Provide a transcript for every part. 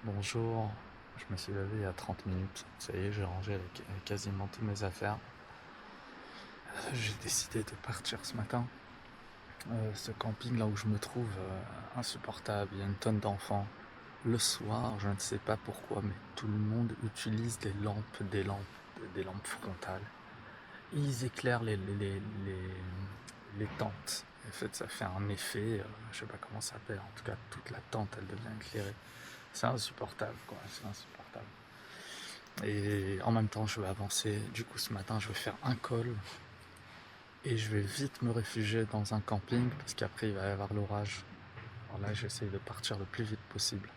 Bonjour, je me suis levé il y a 30 minutes. Ça y est, j'ai rangé quasiment toutes mes affaires. J'ai décidé de partir ce matin. Ce camping là où je me trouve, insupportable. Il y a une tonne d'enfants. Le soir, je ne sais pas pourquoi, mais tout le monde utilise des lampes frontales. Ils éclairent les tentes. En fait, ça fait un effet, je sais pas comment ça s'appelle. En tout cas, toute la tente, elle devient éclairée. C'est insupportable, quoi. C'est insupportable. Et en même temps, je vais avancer. Du coup, ce matin, je vais faire un col et je vais vite me réfugier dans un camping parce qu'après, il va y avoir l'orage. Alors là, j'essaye de partir le plus vite possible.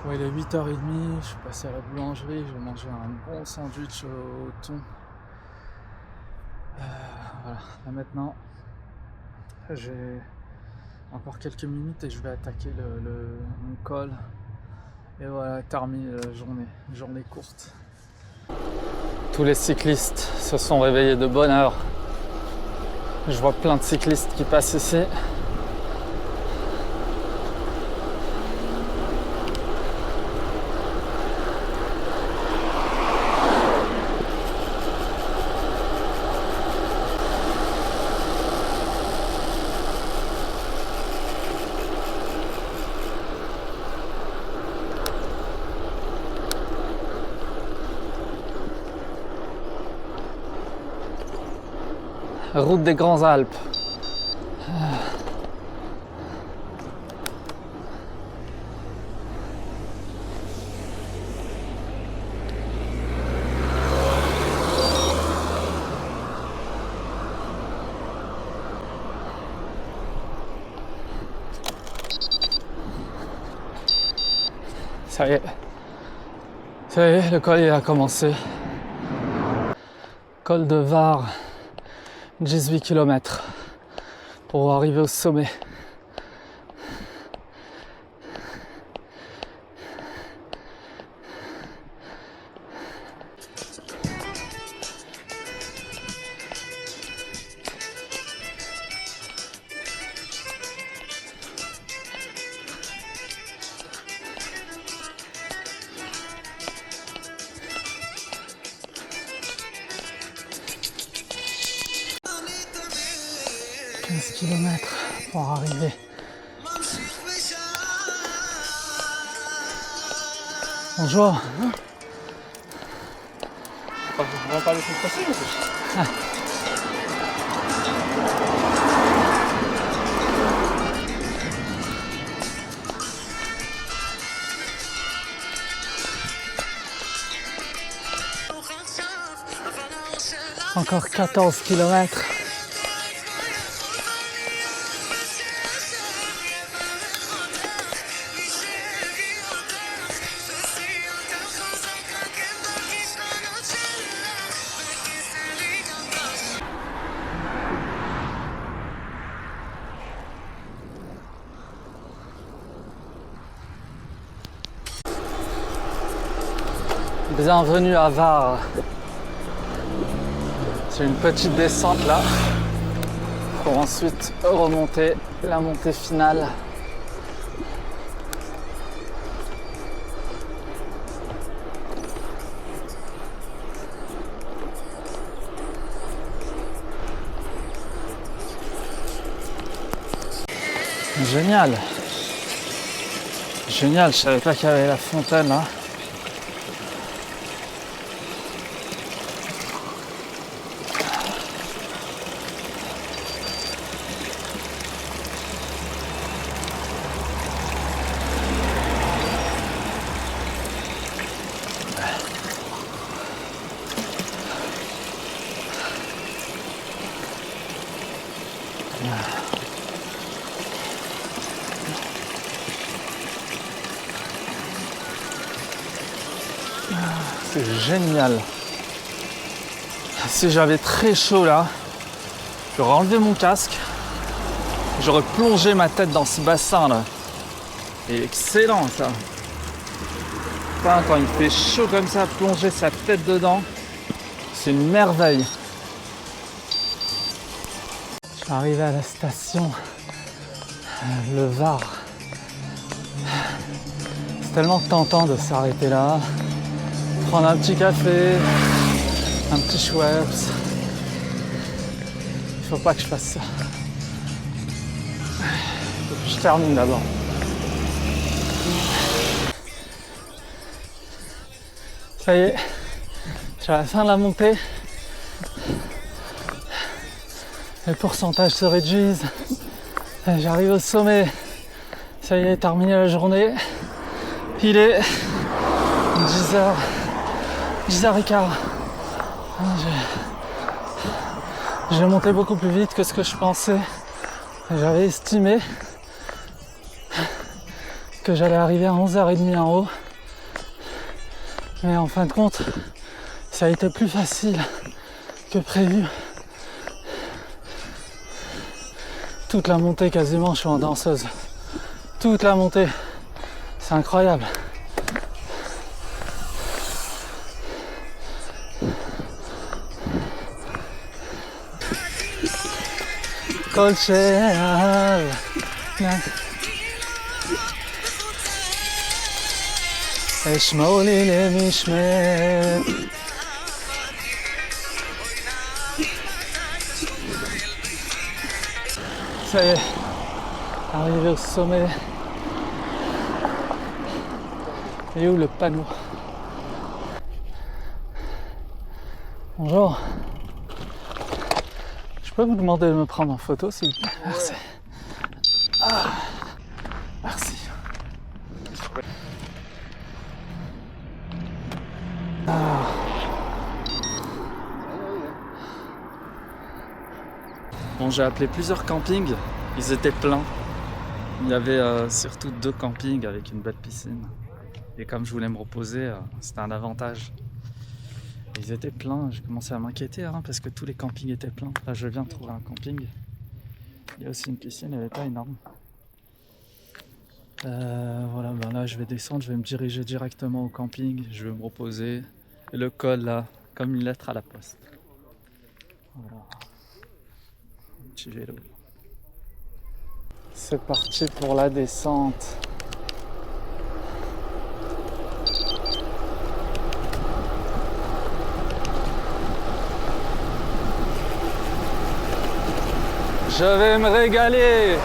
Ouais, il est 8h30, je suis passé à la boulangerie, je vais manger un bon sandwich au thon. Voilà, là maintenant, j'ai encore quelques minutes et je vais attaquer mon col. Et voilà, terminé la journée courte. Tous les cyclistes se sont réveillés de bonne heure. Je vois plein de cyclistes qui passent ici. Route des Grands Alpes. Ça y est. Ça y est, le col il a commencé. Col de Var. 18 km pour arriver au sommet. Km pour arriver. Bonjour. On va pas laisser passer, mais Encore 14 km. Bienvenue à Var. C'est une petite descente là pour ensuite remonter la montée finale. Génial. Génial, je savais pas qu'il y avait la fontaine là. C'est génial. Si j'avais très chaud là, j'aurais enlevé mon casque, j'aurais plongé ma tête dans ce bassin là. C'est excellent ça. Putain, quand il fait chaud comme ça, plonger sa tête dedans, c'est une merveille. Arrivé à la station, le Var. C'est tellement tentant de s'arrêter là, prendre un petit café, un petit Schweppes. Il faut pas que je fasse ça. Faut que je termine d'abord. Ça y est, je suis à la fin de la montée. Les pourcentages se réduisent. J'arrive au sommet. Ça y est, terminé la journée. Il est 10h, 10h15. J'ai monté beaucoup plus vite que ce que je pensais. J'avais estimé que j'allais arriver à 11h30 en haut. Mais en fin de compte, ça a été plus facile que prévu. Toute la montée quasiment, je suis en danseuse. Toute la montée. C'est incroyable. Colcheal. Eshmoli le mishmet. Ça y est, arrivé au sommet. Et où le panneau? Bonjour. Je peux vous demander de me prendre en photo s'il vous plaît? Merci. Ah, merci. Ah. Bon, j'ai appelé plusieurs campings, ils étaient pleins. Il y avait surtout 2 campings avec une belle piscine. Et comme je voulais me reposer, c'était un avantage. Ils étaient pleins, j'ai commencé à m'inquiéter parce que tous les campings étaient pleins. Là, je viens de trouver un camping. Il y a aussi une piscine, elle n'est pas énorme. Voilà, ben là je vais descendre, je vais me diriger directement au camping, je vais me reposer. Et le col là, comme une lettre à la poste. Voilà. Un petit vélo. C'est parti pour la descente. Je vais me régaler.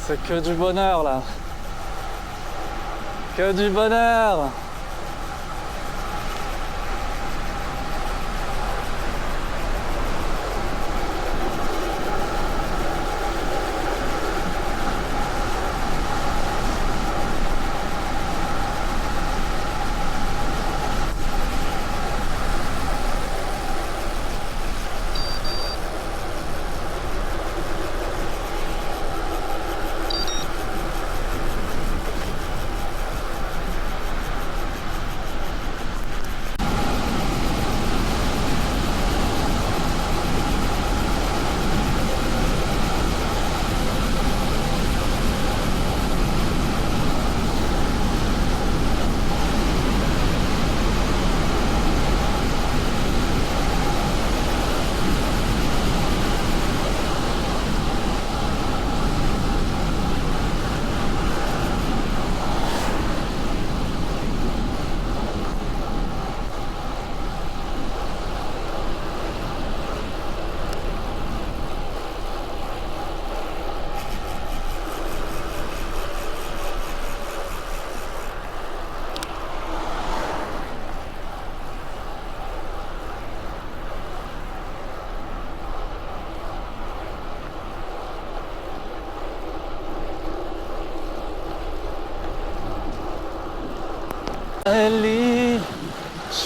C'est que du bonheur là. Que du bonheur.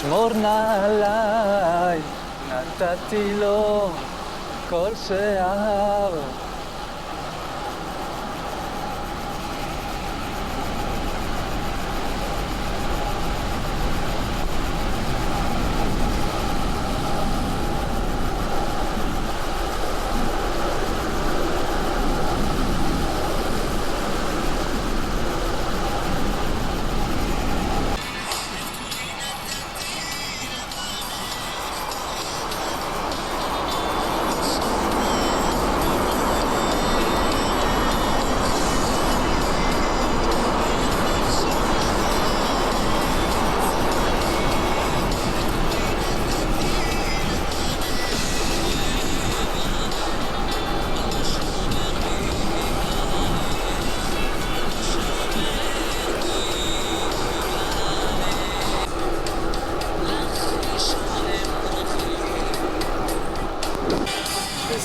שמורנה עליי, נתתי לו כל שאהב.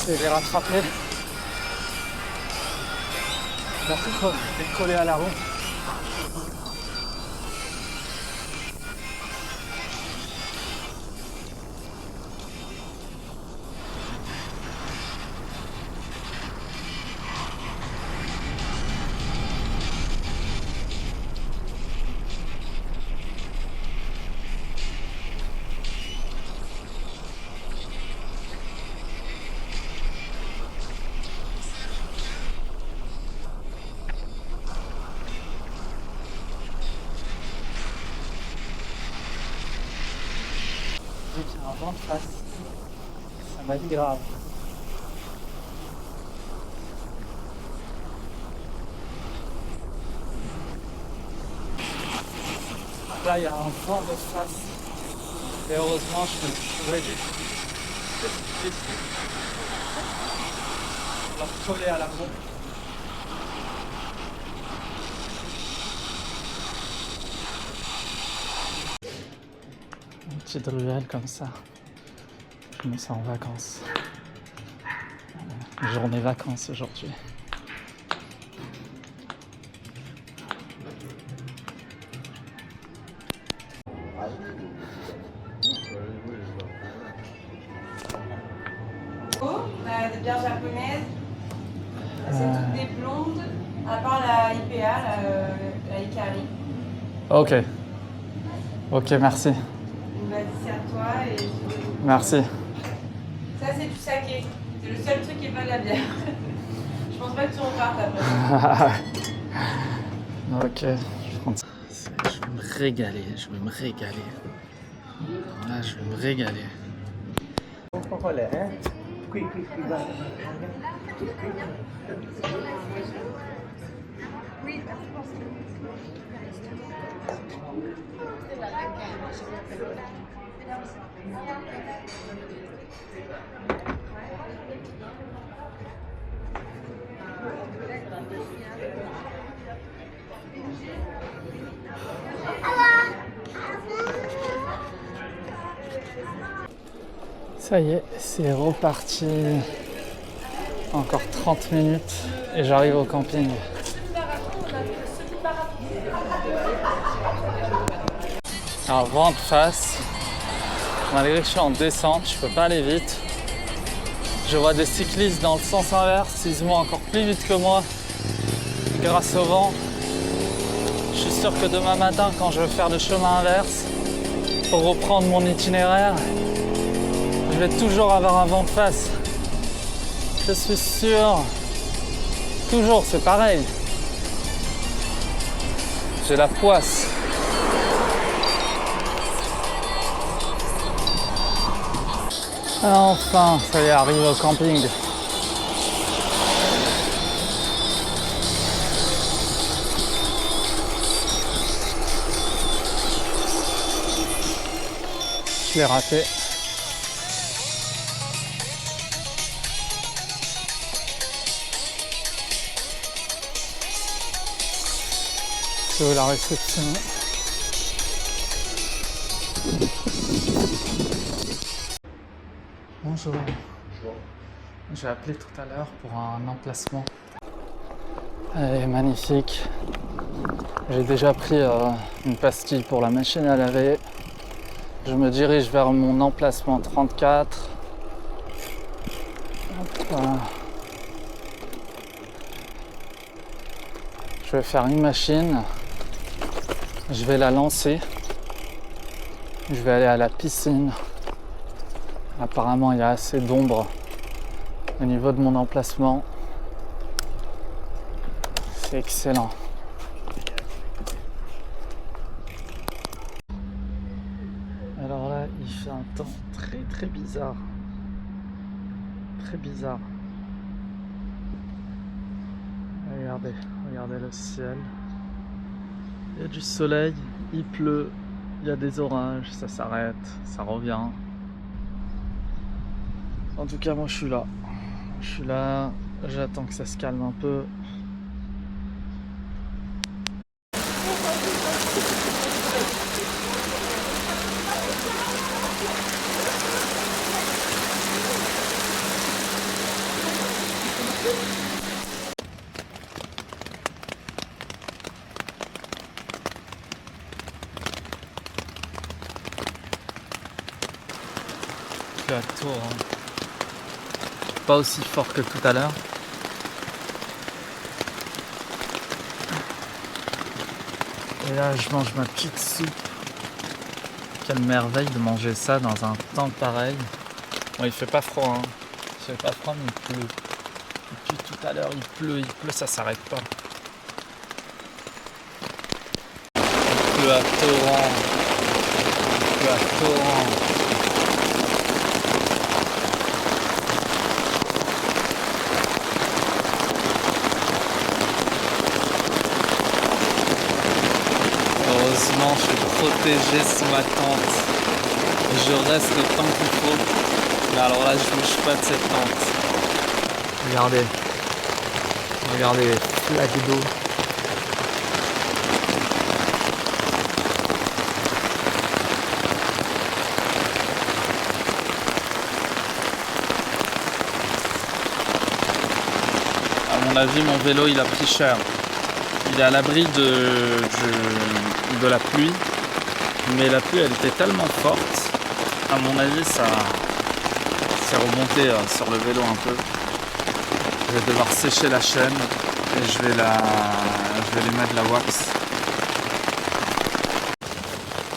Je vais les rattraper. Collé à la roue. J'ai un vent de face. Ça m'a dit grave. Là, il y a un vent de face. Et heureusement, je peux leur coller à la roue. Une petite ruelle comme ça. Je me sens en vacances. Journée vacances aujourd'hui. Des bières japonaises, c'est toutes des blondes, à part la IPA, la Ikari. Ok. Ok, merci. Vas-y, c'est à toi et Merci. ça c'est du saké. C'est le seul truc qui est pas de la bière. Je pense pas que tu repartes après. Ok, je prends ça. Je vais me régaler, je vais me régaler. Là, je vais me régaler. Ça y est, c'est reparti. Encore 30 minutes et j'arrive au camping. Un vent de face. Malgré que je suis en descente, je peux pas aller vite. Je vois des cyclistes dans le sens inverse, ils vont encore plus vite que moi grâce au vent. Je suis sûr que demain matin, quand je vais faire le chemin inverse pour reprendre mon itinéraire, je vais toujours avoir un vent de face. Je suis sûr. Toujours, c'est pareil. J'ai la poisse. Enfin, ça y est, arrivé au camping. Je l'ai raté. Je veux la réception. Bonjour. J'ai appelé tout à l'heure pour un emplacement. Elle est magnifique. J'ai déjà pris une pastille pour la machine à laver. Je me dirige vers mon emplacement 34. Hop là. Je vais faire une machine. Je vais la lancer. Je vais aller à la piscine. Apparemment, il y a assez d'ombre au niveau de mon emplacement. C'est excellent. Alors là, il fait un temps très très bizarre. Très bizarre. Regardez le ciel. Il y a du soleil, il pleut, il y a des orages, ça s'arrête, ça revient. En tout cas, moi je suis là. Je suis là, j'attends que ça se calme un peu. Je suis à Tours, hein. Pas aussi fort que tout à l'heure. Et là, je mange ma petite soupe. Quelle merveille de manger ça dans un temps pareil. Bon, il fait pas froid, hein. Il fait pas froid, mais il pleut. Depuis tout à l'heure, il pleut, ça s'arrête pas. Il pleut à torrent. Il pleut à torrent. Heureusement, je suis protégé sous ma tente. Je reste le temps qu'il faut. Mais alors là, je bouge pas de cette tente. Regardez les flaques d'eau. À mon avis, mon vélo, il a pris cher. Il est à l'abri de la pluie, mais la pluie elle était tellement forte, à mon avis ça s'est remonté sur le vélo un peu. Je vais devoir sécher la chaîne et je vais lui mettre de la wax.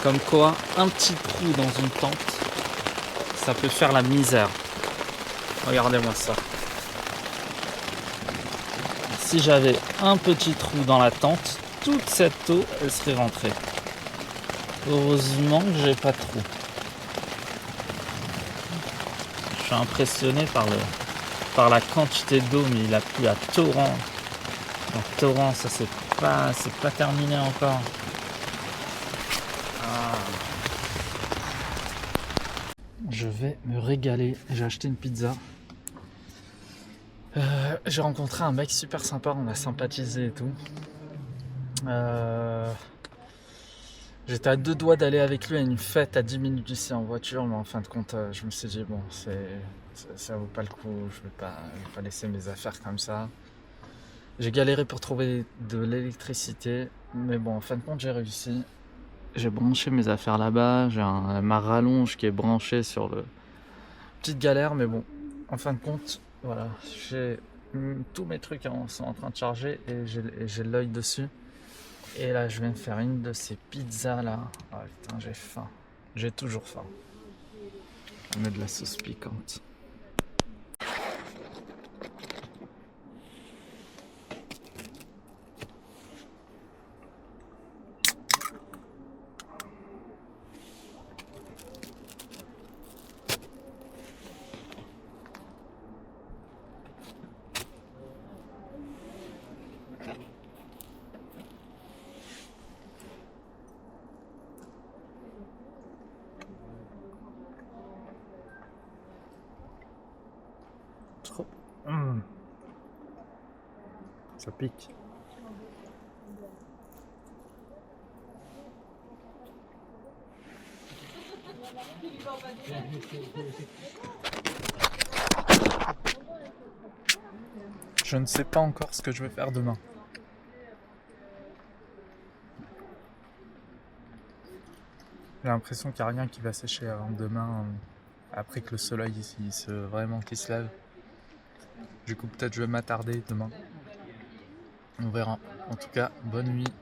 Comme quoi, un petit trou dans une tente, ça peut faire la misère. Regardez-moi ça. Si j'avais un petit trou dans la tente, toute cette eau, elle serait rentrée. Heureusement que j'ai pas de trou. Je suis impressionné par la quantité d'eau, mais il a plu à torrent. Donc torrent, ça c'est pas terminé encore. Ah. Je vais me régaler. J'ai acheté une pizza. J'ai rencontré un mec super sympa, on a sympathisé et tout. J'étais à deux doigts d'aller avec lui à une fête à 10 minutes d'ici en voiture, mais en fin de compte, je me suis dit, bon, ça vaut pas le coup, je vais pas laisser mes affaires comme ça. J'ai galéré pour trouver de l'électricité, mais bon, en fin de compte, j'ai réussi. J'ai branché mes affaires là-bas, j'ai ma rallonge qui est branchée sur le... Petite galère, mais bon, en fin de compte, voilà, tous mes trucs sont en train de charger et j'ai l'œil dessus. Et là, je viens de faire une de ces pizzas là. Oh putain, j'ai faim. J'ai toujours faim. Je vais mettre de la sauce piquante. Ça pique. Je ne sais pas encore ce que je vais faire demain. J'ai l'impression qu'il n'y a rien qui va sécher avant demain, après que le soleil vraiment qu'il se lève. Du coup, peut-être je vais m'attarder demain. On verra. En tout cas, bonne nuit.